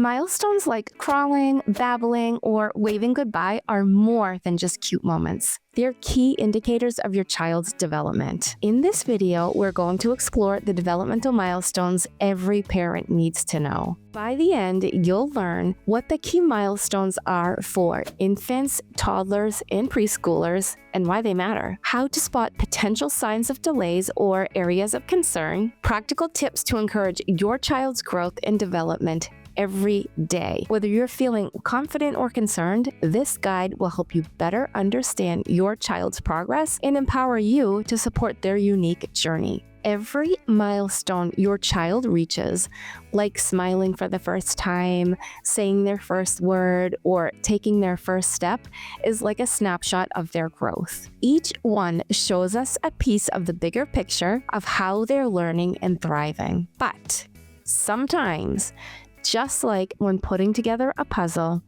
Milestones like crawling, babbling, or waving goodbye are more than just cute moments. They're key indicators of your child's development. In this video, we're going to explore the developmental milestones every parent needs to know. By the end, you'll learn what the key milestones are for infants, toddlers, and preschoolers, and why they matter, how to spot potential signs of delays or areas of concern, practical tips to encourage your child's growth and development every day. Whether you're feeling confident or concerned, this guide will help you better understand your child's progress and empower you to support their unique journey. Every milestone your child reaches, like smiling for the first time, saying their first word, or taking their first step, is like a snapshot of their growth. Each one shows us a piece of the bigger picture of how they're learning and thriving. But sometimes, just like when putting together a puzzle,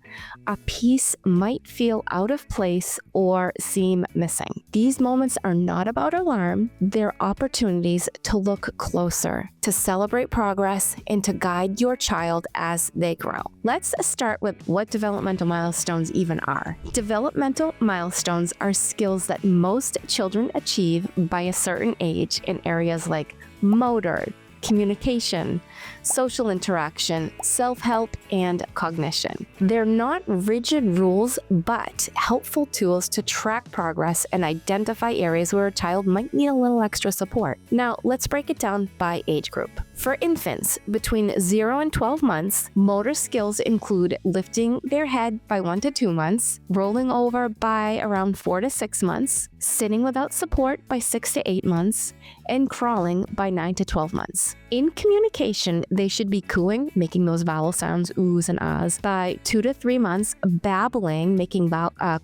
a piece might feel out of place or seem missing. These moments are not about alarm, they're opportunities to look closer, to celebrate progress, and to guide your child as they grow. Let's start with what developmental milestones even are. Developmental milestones are skills that most children achieve by a certain age in areas like motor, communication, social interaction, self-help, and cognition. They're not rigid rules, but helpful tools to track progress and identify areas where a child might need a little extra support. Now, let's break it down by age group. For infants between 0 and 12 months, motor skills include lifting their head by 1 to 2 months, rolling over by around 4 to 6 months, sitting without support by 6 to 8 months, and crawling by 9 to 12 months. In communication, they should be cooing, making those vowel sounds, oohs and ahs, by 2 to 3 months, babbling, making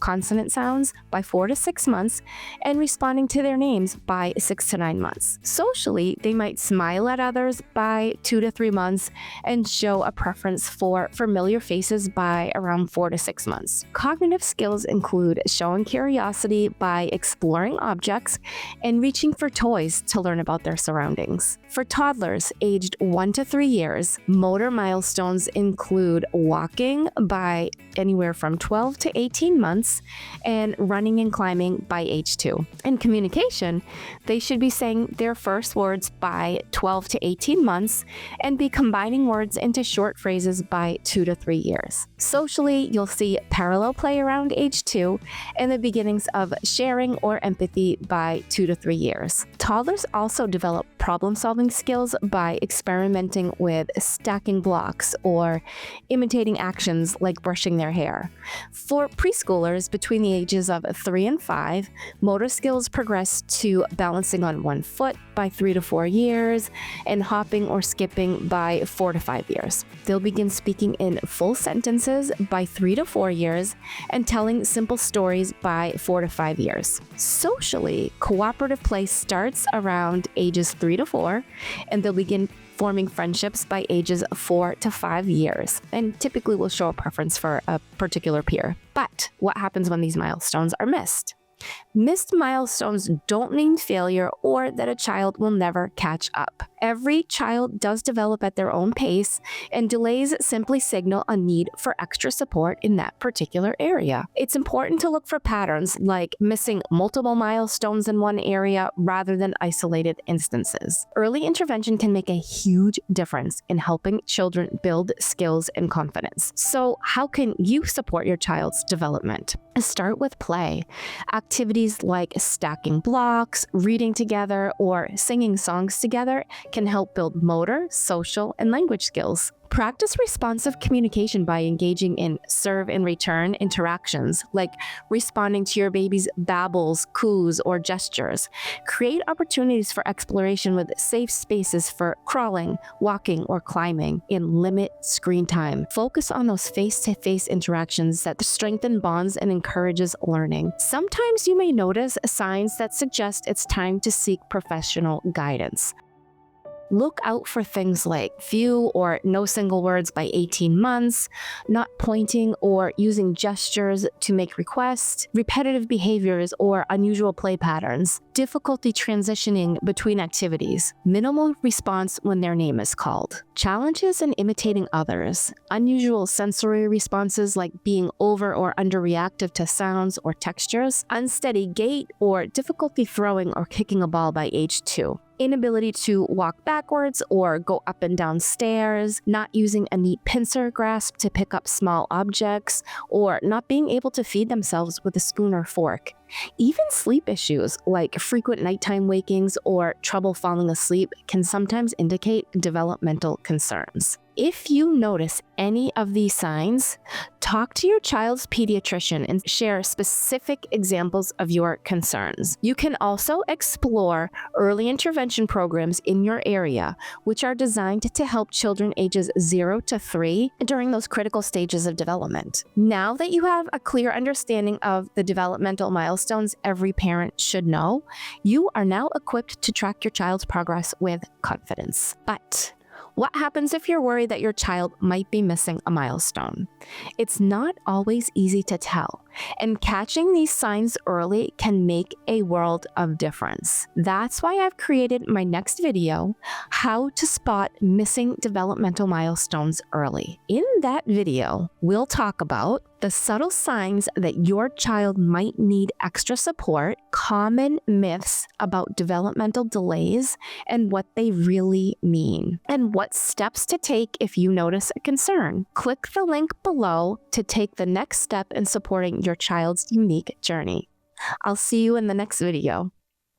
consonant sounds by 4 to 6 months, and responding to their names by 6 to 9 months. Socially, they might smile at others by 2 to 3 months and show a preference for familiar faces by around 4 to 6 months. Cognitive skills include showing curiosity by exploring objects and reaching for toys to learn about their surroundings. For toddlers aged 1 to 3 years, motor milestones include walking by anywhere from 12 to 18 months and running and climbing by age 2. In communication, they should be saying their first words by 12 to 18 months and be combining words into short phrases by 2 to 3 years. Socially, you'll see parallel play around age 2 and the beginnings of sharing or empathy by 2 to 3 years. Toddlers also develop problem-solving skills by experimenting with stacking blocks or imitating actions like brushing their hair. For preschoolers between the ages of 3 and 5, motor skills progress to balancing on one foot by 3 to 4 years and hopping or skipping by 4 to 5 years. They'll begin speaking in full sentences by 3 to 4 years and telling simple stories by 4 to 5 years. Socially, cooperative play starts around ages 3 to 4, and they'll begin forming friendships by ages 4 to 5 years, and typically will show a preference for a particular peer. But what happens when these milestones are missed? Missed milestones don't mean failure or that a child will never catch up. Every child does develop at their own pace, and delays simply signal a need for extra support in that particular area. It's important to look for patterns like missing multiple milestones in one area rather than isolated instances. Early intervention can make a huge difference in helping children build skills and confidence. So, how can you support your child's development? Start with play. Activities like stacking blocks, reading together, or singing songs together can help build motor, social, and language skills. Practice responsive communication by engaging in serve and return interactions, like responding to your baby's babbles, coos, or gestures. Create opportunities for exploration with safe spaces for crawling, walking, or climbing, and limit screen time. Focus on those face-to-face interactions that strengthen bonds and encourages learning. Sometimes you may notice signs that suggest it's time to seek professional guidance. Look out for things like few or no single words by 18 months, not pointing or using gestures to make requests, repetitive behaviors or unusual play patterns, difficulty transitioning between activities, minimal response when their name is called, challenges in imitating others, unusual sensory responses like being over or underreactive to sounds or textures, unsteady gait, or difficulty throwing or kicking a ball by age 2. Inability to walk backwards or go up and down stairs, not using a neat pincer grasp to pick up small objects, or not being able to feed themselves with a spoon or fork. Even sleep issues like frequent nighttime wakings or trouble falling asleep can sometimes indicate developmental concerns. If you notice any of these signs, talk to your child's pediatrician and share specific examples of your concerns. You can also explore early intervention programs in your area, which are designed to help children ages 0 to 3 during those critical stages of development. Now that you have a clear understanding of the developmental milestones every parent should know, you are now equipped to track your child's progress with confidence. But what happens if you're worried that your child might be missing a milestone? It's not always easy to tell, and catching these signs early can make a world of difference. That's why I've created my next video, How to Spot Missing Developmental Milestones Early. In that video, we'll talk about the subtle signs that your child might need extra support, common myths about developmental delays, and what they really mean, and what steps to take if you notice a concern. Click the link below to take the next step in supporting your child's unique journey. I'll see you in the next video.